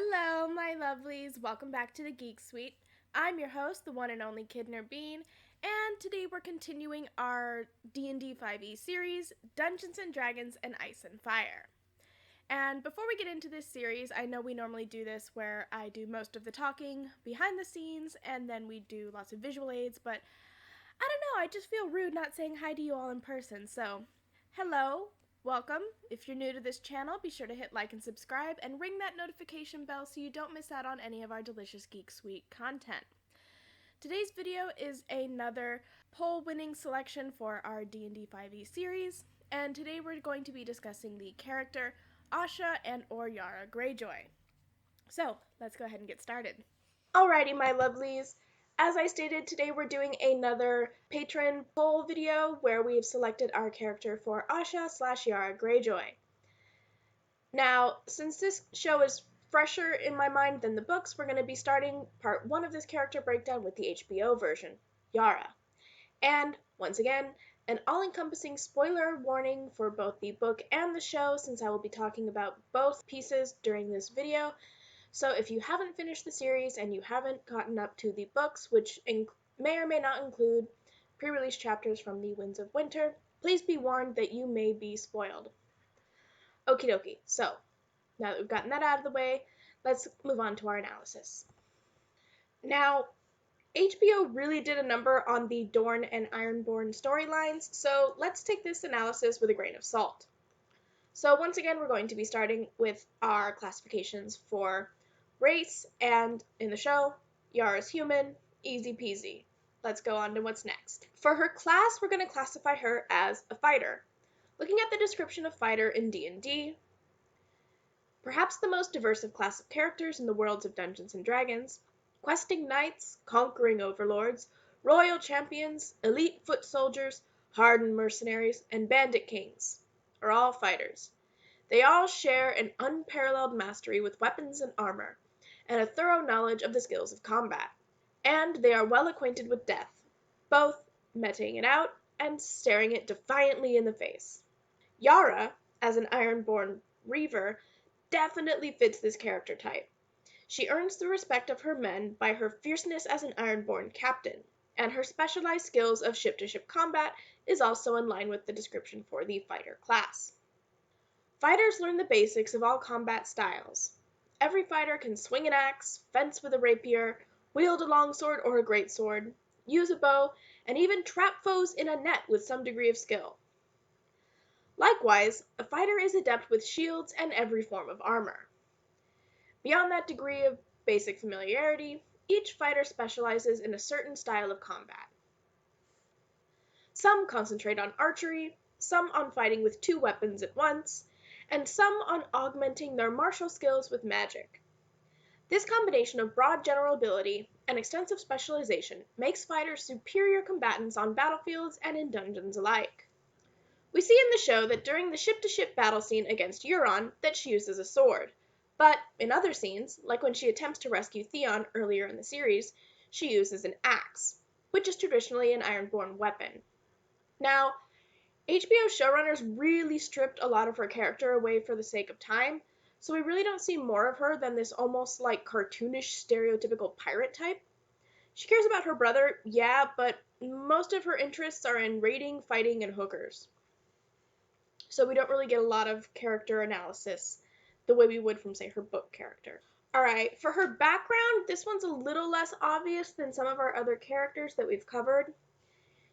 Hello, my lovelies. Welcome back to the Geek Suite. I'm your host, the one and only Kidner Bean, and today we're continuing our D&D 5e series, Dungeons & Dragons and Ice and Fire. And before we get into this series, I know we normally do this where I do most of the talking behind the scenes, and then we do lots of visual aids, but I don't know, I just feel rude not saying hi to you all in person, so hello. Welcome. If you're new to this channel, be sure to hit like and subscribe and ring that notification bell so you don't miss out on any of our delicious Geek Suite content. Today's video is another poll-winning selection for our D&D 5e series, and today we're going to be discussing the character Asha and or Yara Greyjoy. So, let's go ahead and get started. Alrighty, my lovelies. As I stated, today we're doing another patron poll video where we've selected our character for Asha/Yara Greyjoy. Now, since this show is fresher in my mind than the books, we're going to be starting part 1 of this character breakdown with the HBO version, Yara. And, once again, an all-encompassing spoiler warning for both the book and the show, since I will be talking about both pieces during this video. So if you haven't finished the series and you haven't gotten up to the books, which may or may not include pre-release chapters from the Winds of Winter, please be warned that you may be spoiled. Okie dokie, so now that we've gotten that out of the way, let's move on to our analysis. Now, HBO really did a number on the Dorne and Ironborn storylines, so let's take this analysis with a grain of salt. So once again, we're going to be starting with our classifications for race, and in the show, Yara's human, easy peasy. Let's go on to what's next. For her class, we're going to classify her as a fighter. Looking at the description of fighter in D&D, perhaps the most diverse of class of characters in the worlds of Dungeons & Dragons, questing knights, conquering overlords, royal champions, elite foot soldiers, hardened mercenaries, and bandit kings are all fighters. They all share an unparalleled mastery with weapons and armor, and a thorough knowledge of the skills of combat. And they are well acquainted with death, both meting it out and staring it defiantly in the face. Yara, as an Ironborn Reaver, definitely fits this character type. She earns the respect of her men by her fierceness as an Ironborn captain, and her specialized skills of ship-to-ship combat is also in line with the description for the fighter class. Fighters learn the basics of all combat styles. Every fighter can swing an axe, fence with a rapier, wield a longsword or a greatsword, use a bow, and even trap foes in a net with some degree of skill. Likewise, a fighter is adept with shields and every form of armor. Beyond that degree of basic familiarity, each fighter specializes in a certain style of combat. Some concentrate on archery, some on fighting with 2 weapons at once, and some on augmenting their martial skills with magic. This combination of broad general ability and extensive specialization makes fighters superior combatants on battlefields and in dungeons alike. We see in the show that during the ship-to-ship battle scene against Euron that she uses a sword, but in other scenes, like when she attempts to rescue Theon earlier in the series, she uses an axe, which is traditionally an Ironborn weapon. Now, HBO showrunners really stripped a lot of her character away for the sake of time, so we really don't see more of her than this almost like cartoonish stereotypical pirate type. She cares about her brother, yeah, but most of her interests are in raiding, fighting, and hookers. So we don't really get a lot of character analysis the way we would from, say, her book character. Alright, for her background, this one's a little less obvious than some of our other characters that we've covered.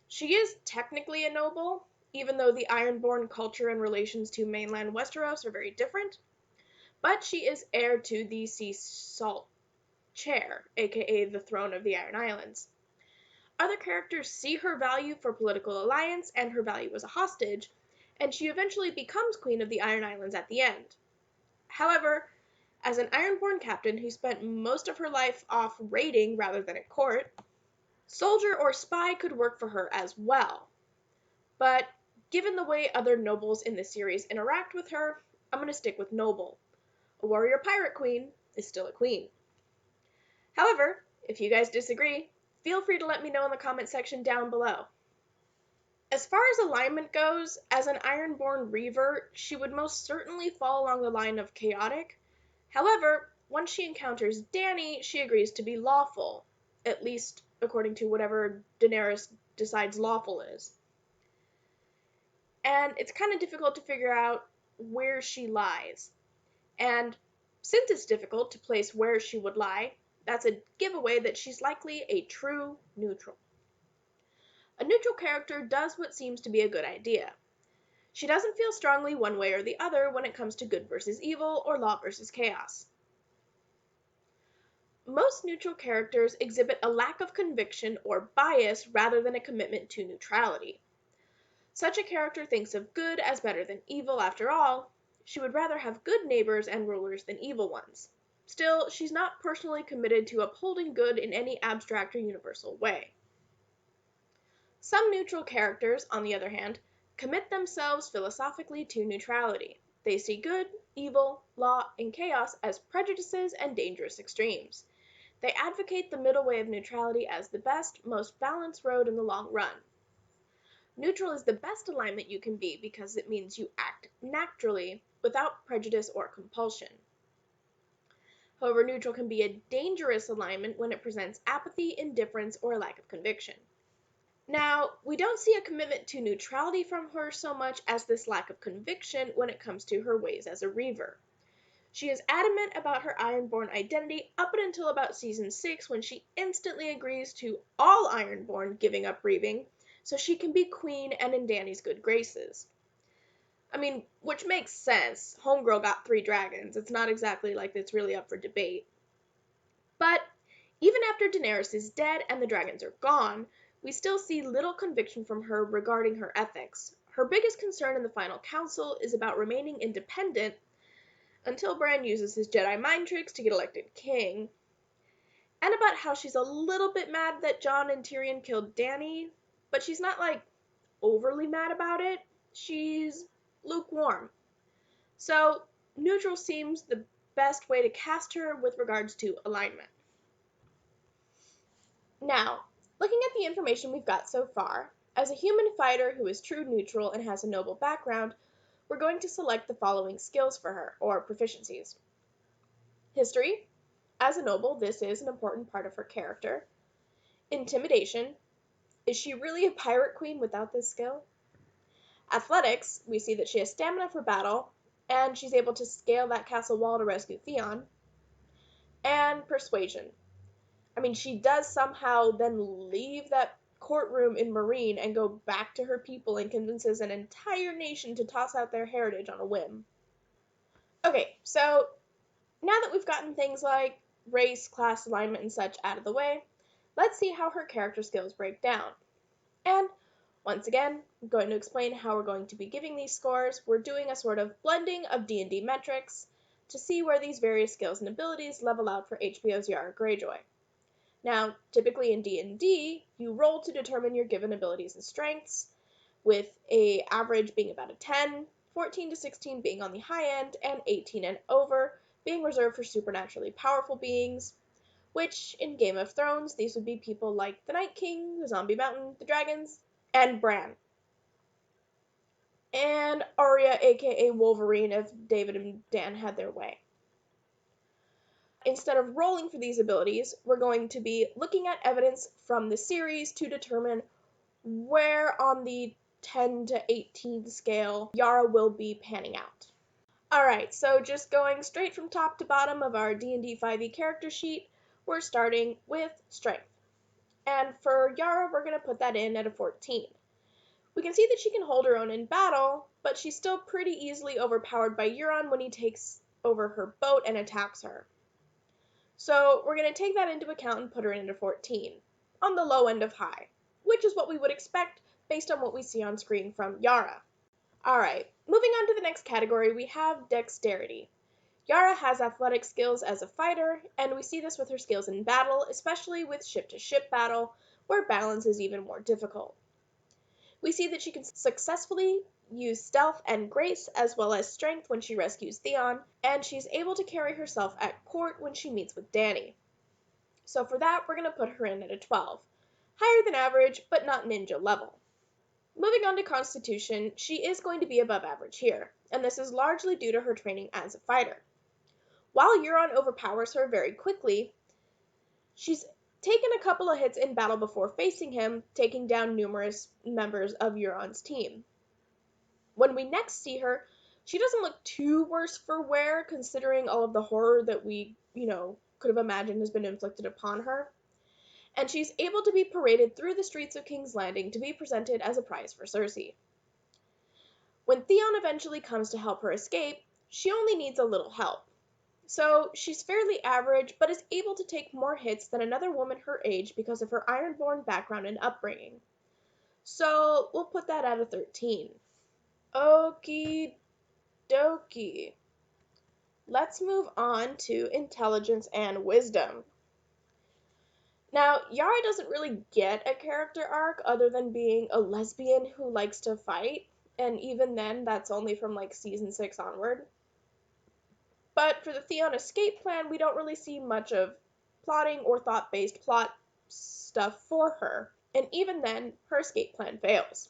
She is technically a noble, even though the Ironborn culture and relations to mainland Westeros are very different, but she is heir to the Sea Salt Chair, aka the Throne of the Iron Islands. Other characters see her value for political alliance and her value as a hostage, and she eventually becomes Queen of the Iron Islands at the end. However, as an Ironborn captain who spent most of her life off raiding rather than at court, soldier or spy could work for her as well. But given the way other nobles in the series interact with her, I'm going to stick with noble. A warrior pirate queen is still a queen. However, if you guys disagree, feel free to let me know in the comment section down below. As far as alignment goes, as an Ironborn Reaver, she would most certainly fall along the line of chaotic. However, once she encounters Dany, she agrees to be lawful, at least according to whatever Daenerys decides lawful is. And it's kind of difficult to figure out where she lies. And since it's difficult to place where she would lie, that's a giveaway that she's likely a true neutral. A neutral character does what seems to be a good idea. She doesn't feel strongly one way or the other when it comes to good versus evil or law versus chaos. Most neutral characters exhibit a lack of conviction or bias rather than a commitment to neutrality. Such a character thinks of good as better than evil after all. She would rather have good neighbors and rulers than evil ones. Still, she's not personally committed to upholding good in any abstract or universal way. Some neutral characters, on the other hand, commit themselves philosophically to neutrality. They see good, evil, law, and chaos as prejudices and dangerous extremes. They advocate the middle way of neutrality as the best, most balanced road in the long run. Neutral is the best alignment you can be because it means you act naturally without prejudice or compulsion. However, neutral can be a dangerous alignment when it presents apathy, indifference, or a lack of conviction. Now, we don't see a commitment to neutrality from her so much as this lack of conviction when it comes to her ways as a Reaver. She is adamant about her Ironborn identity up until about season 6 when she instantly agrees to all Ironborn giving up Reaving so she can be queen and in Dany's good graces. I mean, which makes sense. Homegirl got 3 dragons. It's not exactly like it's really up for debate. But even after Daenerys is dead and the dragons are gone, we still see little conviction from her regarding her ethics. Her biggest concern in the final council is about remaining independent until Bran uses his Jedi mind tricks to get elected king, and about how she's a little bit mad that Jon and Tyrion killed Dany, but she's not overly mad about it. She's lukewarm. So neutral seems the best way to cast her with regards to alignment. Now, looking at the information we've got so far, as a human fighter who is true neutral and has a noble background, we're going to select the following skills for her, or proficiencies. History. As a noble, this is an important part of her character. Intimidation. Is she really a pirate queen without this skill? Athletics. We see that she has stamina for battle, and she's able to scale that castle wall to rescue Theon. And persuasion. I mean, she does somehow then leave that courtroom in Meereen and go back to her people and convinces an entire nation to toss out their heritage on a whim. Okay, so now that we've gotten things like race, class, alignment, and such out of the way, let's see how her character skills break down. And once again, I'm going to explain how we're going to be giving these scores. We're doing a sort of blending of D&D metrics to see where these various skills and abilities level out for HBO's Yara Greyjoy. Now, typically in D&D, you roll to determine your given abilities and strengths, with an average being about a 10, 14 to 16 being on the high end, and 18 and over being reserved for supernaturally powerful beings, which in Game of Thrones, these would be people like the Night King, the Zombie Mountain, the Dragons, and Bran. And Arya, aka Wolverine, if David and Dan had their way. Instead of rolling for these abilities, we're going to be looking at evidence from the series to determine where on the 10 to 18 scale Yara will be panning out. Alright, so just going straight from top to bottom of our D&D 5e character sheet, we're starting with strength. And for Yara, we're going to put that in at a 14. We can see that she can hold her own in battle, but she's still pretty easily overpowered by Euron when he takes over her boat and attacks her. So we're going to take that into account and put her into 14, on the low end of high, which is what we would expect based on what we see on screen from Yara. Alright, moving on to the next category, we have dexterity. Yara has athletic skills as a fighter, and we see this with her skills in battle, especially with ship-to-ship battle, where balance is even more difficult. We see that she can successfully use stealth and grace as well as strength when she rescues Theon, and she's able to carry herself at court when she meets with Dany. So for that, we're going to put her in at a 12. Higher than average, but not ninja level. Moving on to Constitution, she is going to be above average here, and this is largely due to her training as a fighter. While Euron overpowers her very quickly, she's taken a couple of hits in battle before facing him, taking down numerous members of Euron's team. When we next see her, she doesn't look too worse for wear, considering all of the horror that we, could have imagined has been inflicted upon her. And she's able to be paraded through the streets of King's Landing to be presented as a prize for Cersei. When Theon eventually comes to help her escape, she only needs a little help. So she's fairly average, but is able to take more hits than another woman her age because of her Ironborn background and upbringing. So we'll put that at a 13. Okie dokie. Let's move on to intelligence and wisdom. Now, Yara doesn't really get a character arc other than being a lesbian who likes to fight, and even then, that's only from like season 6 onward. But for the Theon escape plan, we don't really see much of plotting or thought-based plot stuff for her, and even then, her escape plan fails.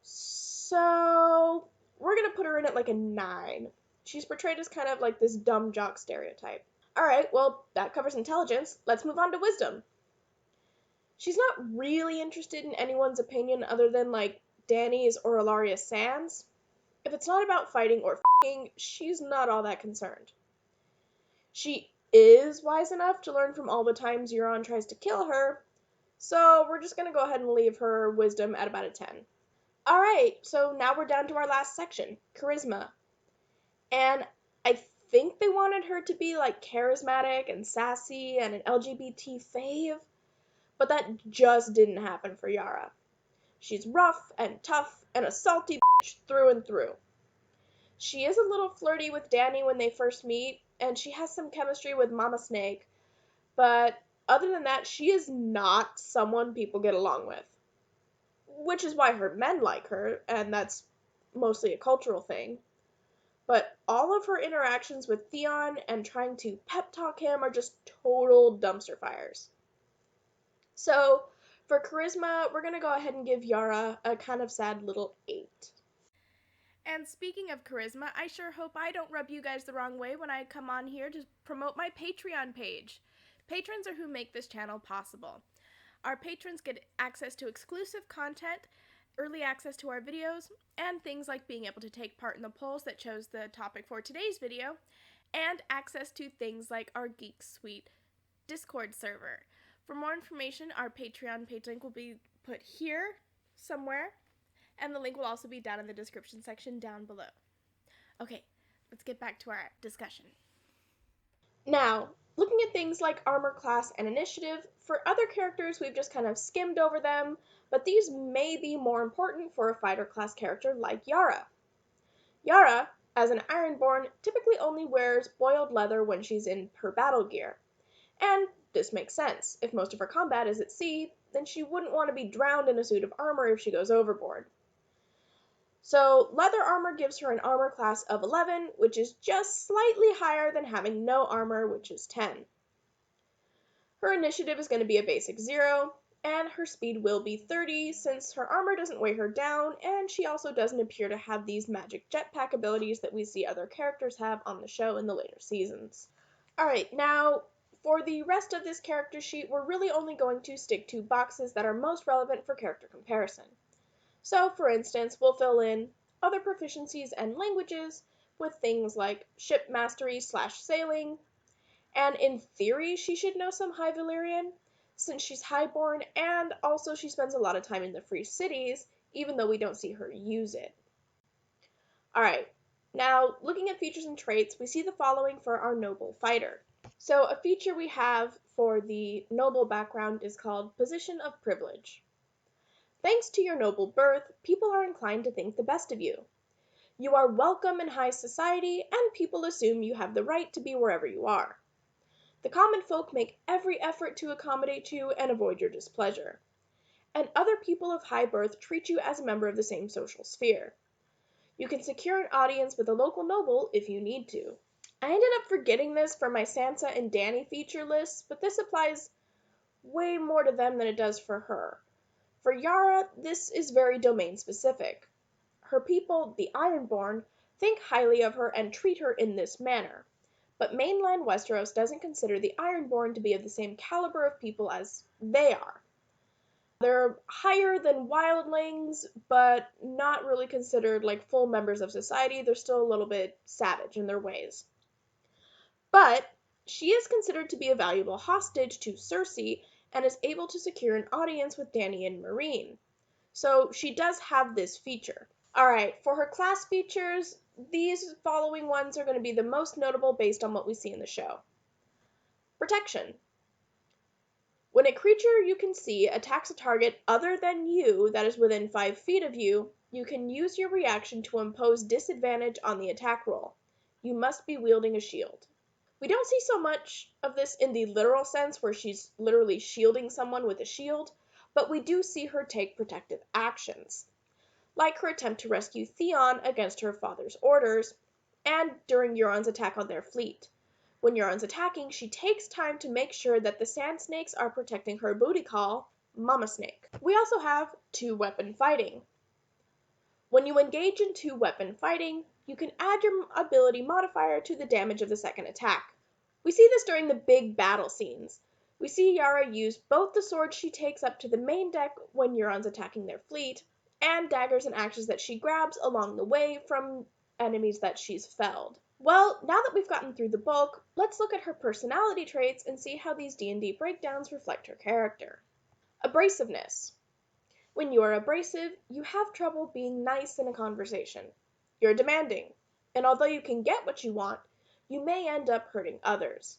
So, we're gonna put her in at like a 9. She's portrayed as kind of like this dumb jock stereotype. Alright, well, that covers intelligence. Let's move on to wisdom. She's not really interested in anyone's opinion other than, like, Dany's or Ilaria Sands. If it's not about fighting or f***ing, she's not all that concerned. She is wise enough to learn from all the times Euron tries to kill her, so we're just gonna go ahead and leave her wisdom at about a 10. Alright, so now we're down to our last section, charisma. And I think they wanted her to be like charismatic and sassy and an LGBT fave, but that just didn't happen for Yara. She's rough and tough and a salty bitch through and through. She is a little flirty with Dany when they first meet, and she has some chemistry with Mama Snake, but other than that, she is not someone people get along with. Which is why her men like her, and that's mostly a cultural thing. But all of her interactions with Theon and trying to pep talk him are just total dumpster fires. So, for charisma, we're going to go ahead and give Yara a kind of sad little 8. And speaking of charisma, I sure hope I don't rub you guys the wrong way when I come on here to promote my Patreon page. Patrons are who make this channel possible. Our patrons get access to exclusive content, early access to our videos, and things like being able to take part in the polls that chose the topic for today's video, and access to things like our Geek Suite Discord server. For more information, our Patreon page link will be put here somewhere, and the link will also be down in the description section down below. Okay, let's get back to our discussion. Now, looking at things like armor class and initiative, for other characters we've just kind of skimmed over them, but these may be more important for a fighter class character like Yara. Yara, as an Ironborn, typically only wears boiled leather when she's in her battle gear. And this makes sense. If most of her combat is at sea, then she wouldn't want to be drowned in a suit of armor if she goes overboard. So leather armor gives her an armor class of 11, which is just slightly higher than having no armor, which is 10. Her initiative is going to be a basic 0, and her speed will be 30 since her armor doesn't weigh her down, and she also doesn't appear to have these magic jetpack abilities that we see other characters have on the show in the later seasons. Alright, now for the rest of this character sheet, we're really only going to stick to boxes that are most relevant for character comparison. So, for instance, we'll fill in other proficiencies and languages with things like ship mastery / sailing, and in theory she should know some High Valyrian, since she's highborn, and also she spends a lot of time in the Free Cities, even though we don't see her use it. Alright, now looking at features and traits, we see the following for our noble fighter. So a feature we have for the noble background is called Position of Privilege. Thanks to your noble birth, people are inclined to think the best of you. You are welcome in high society, and people assume you have the right to be wherever you are. The common folk make every effort to accommodate you and avoid your displeasure. And other people of high birth treat you as a member of the same social sphere. You can secure an audience with a local noble if you need to. I ended up forgetting this for my Sansa and Dany feature lists, but this applies way more to them than it does for her. For Yara, this is very domain specific. Her people, the Ironborn, think highly of her and treat her in this manner. But mainland Westeros doesn't consider the Ironborn to be of the same caliber of people as they are. They're higher than wildlings, but not really considered like full members of society. They're still a little bit savage in their ways. But she is considered to be a valuable hostage to Cersei and is able to secure an audience with Dany and Meereen. So she does have this feature. Alright, for her class features, these following ones are going to be the most notable based on what we see in the show. Protection. When a creature you can see attacks a target other than you that is within 5 feet of you, you can use your reaction to impose disadvantage on the attack roll. You must be wielding a shield. We don't see so much of this in the literal sense where she's literally shielding someone with a shield, but we do see her take protective actions, like her attempt to rescue Theon against her father's orders, and during Euron's attack on their fleet. When Euron's attacking, she takes time to make sure that the Sand Snakes are protecting her booty call, Mama Snake. We also have two-weapon fighting. When you engage in two-weapon fighting, you can add your ability modifier to the damage of the second attack. We see this during the big battle scenes. We see Yara use both the swords she takes up to the main deck when Euron's attacking their fleet, and daggers and axes that she grabs along the way from enemies that she's felled. Well, now that we've gotten through the bulk, let's look at her personality traits and see how these D&D breakdowns reflect her character. Abrasiveness. When you are abrasive, you have trouble being nice in a conversation. You're demanding, and although you can get what you want, you may end up hurting others.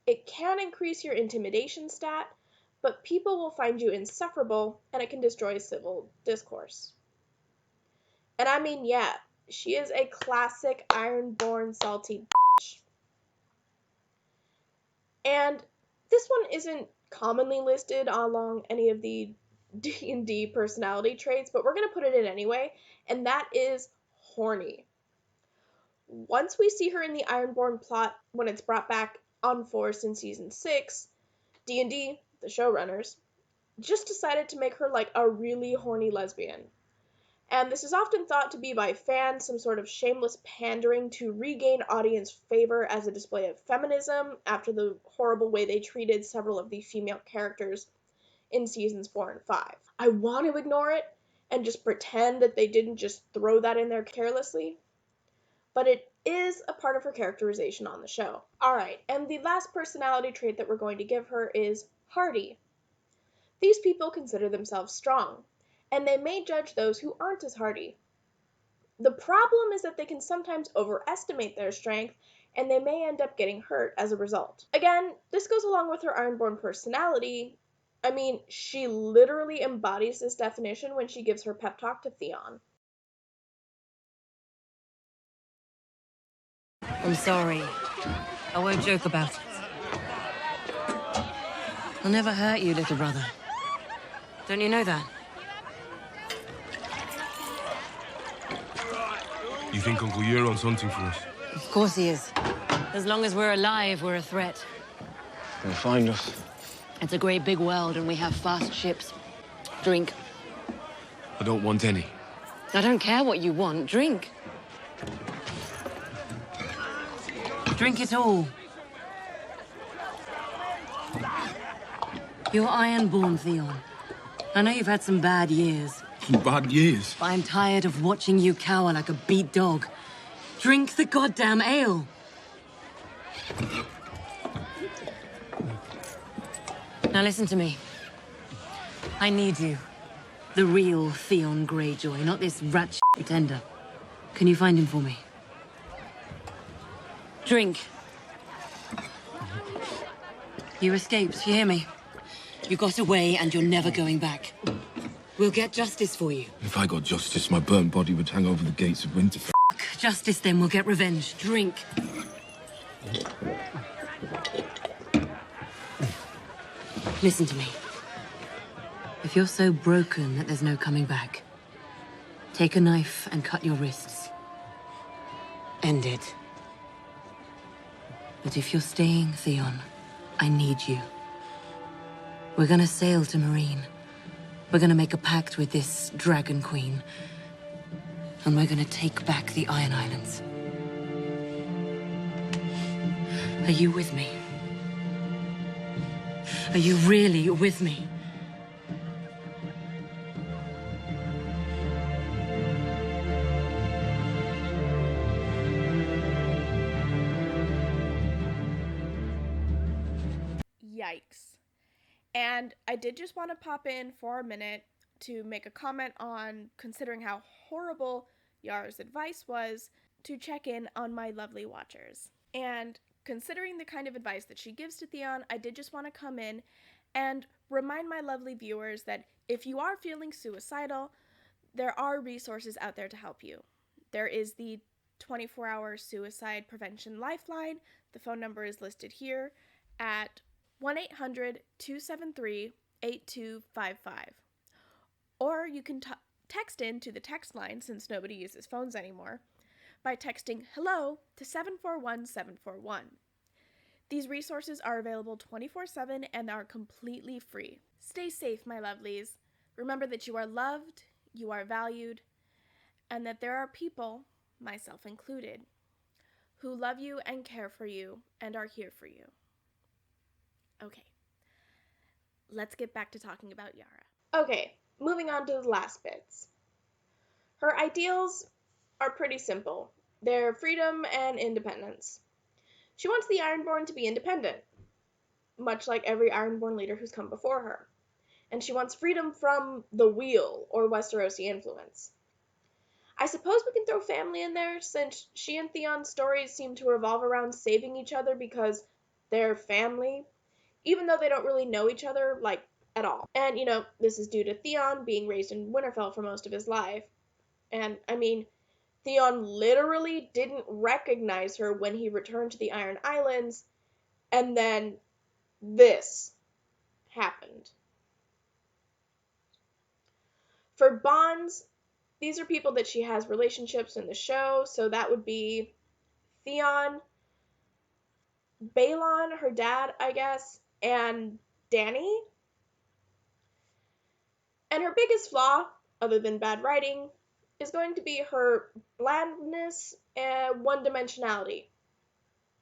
It can increase your intimidation stat, but people will find you insufferable, and it can destroy civil discourse. And I mean, yeah, she is a classic Ironborn salty bitch. And this one isn't commonly listed along any of the D&D personality traits, but we're going to put it in anyway, and that is horny. Once we see her in the Ironborn plot when it's brought back on force in season 6, D&D, the showrunners, just decided to make her like a really horny lesbian. And this is often thought to be by fans some sort of shameless pandering to regain audience favor as a display of feminism after the horrible way they treated several of the female characters in seasons 4 and 5. I want to ignore it and just pretend that they didn't just throw that in there carelessly, but it is a part of her characterization on the show. Alright, and the last personality trait that we're going to give her is hardy. These people consider themselves strong, and they may judge those who aren't as hardy. The problem is that they can sometimes overestimate their strength, and they may end up getting hurt as a result. Again, this goes along with her Ironborn personality. I mean, she literally embodies this definition when she gives her pep talk to Theon. I'm sorry. I won't joke about it. I'll never hurt you, little brother. Don't you know that? You think Uncle Euron's hunting for us? Of course he is. As long as we're alive, we're a threat. They'll find us. It's a great big world, and we have fast ships. Drink. I don't want any. I don't care what you want. Drink. Drink it all. You're Ironborn, Theon. I know you've had some bad years. Some bad years? But I'm tired of watching you cower like a beat dog. Drink the goddamn ale. Now listen to me. I need you. The real Theon Greyjoy, not this rat shit pretender. Can you find him for me? Drink. You escaped, you hear me? You got away and you're never going back. We'll get justice for you. If I got justice, my burnt body would hang over the gates of Winterfell. Justice, then we'll get revenge. Drink. Listen to me. If you're so broken that there's no coming back, take a knife and cut your wrists. End it. But if you're staying, Theon, I need you. We're gonna sail to Meereen. We're gonna make a pact with this Dragon Queen. And we're gonna take back the Iron Islands. Are you with me? Are you really with me? Yikes. And I did just want to pop in for a minute to make a comment on considering how horrible Yara's advice was, to check in on my lovely watchers. And considering the kind of advice that she gives to Theon, I did just want to come in and remind my lovely viewers that if you are feeling suicidal, there are resources out there to help you. There is the 24-hour suicide prevention lifeline. The phone number is listed here at 1-800-273-8255. Or you can text in to the text line, since nobody uses phones anymore, by texting HELLO to 741-741. These resources are available 24/7 and are completely free. Stay safe, my lovelies. Remember that you are loved, you are valued, and that there are people, myself included, who love you and care for you and are here for you. Okay, let's get back to talking about Yara. Okay, moving on to the last bits. Her ideals are pretty simple. They're freedom and independence. She wants the Ironborn to be independent, much like every Ironborn leader who's come before her. And she wants freedom from the Wheel, or Westerosi influence. I suppose we can throw family in there, since she and Theon's stories seem to revolve around saving each other because they're family, even though they don't really know each other, like, at all. And, this is due to Theon being raised in Winterfell for most of his life. And, Theon literally didn't recognize her when he returned to the Iron Islands, and then this happened. For bonds, these are people that she has relationships in the show, so that would be Theon, Balon, her dad, I guess, and Dany. And her biggest flaw, other than bad writing, is going to be her blandness and one-dimensionality,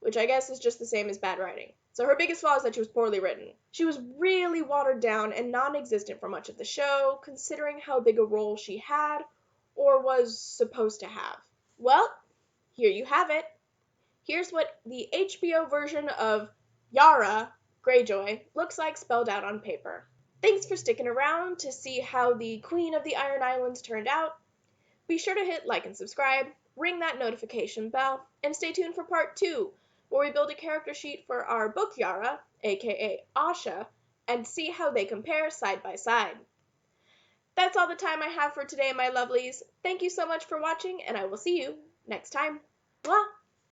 which I guess is just the same as bad writing. So her biggest flaw is that she was poorly written. She was really watered down and non-existent for much of the show, considering how big a role she had, or was supposed to have. Well, here you have it. Here's what the HBO version of Yara Greyjoy looks like spelled out on paper. Thanks for sticking around to see how the Queen of the Iron Islands turned out. Be sure to hit like and subscribe, ring that notification bell, and stay tuned for part 2, where we build a character sheet for our book Yara, aka Asha, and see how they compare side by side. That's all the time I have for today, my lovelies. Thank you so much for watching, and I will see you next time. Mwah!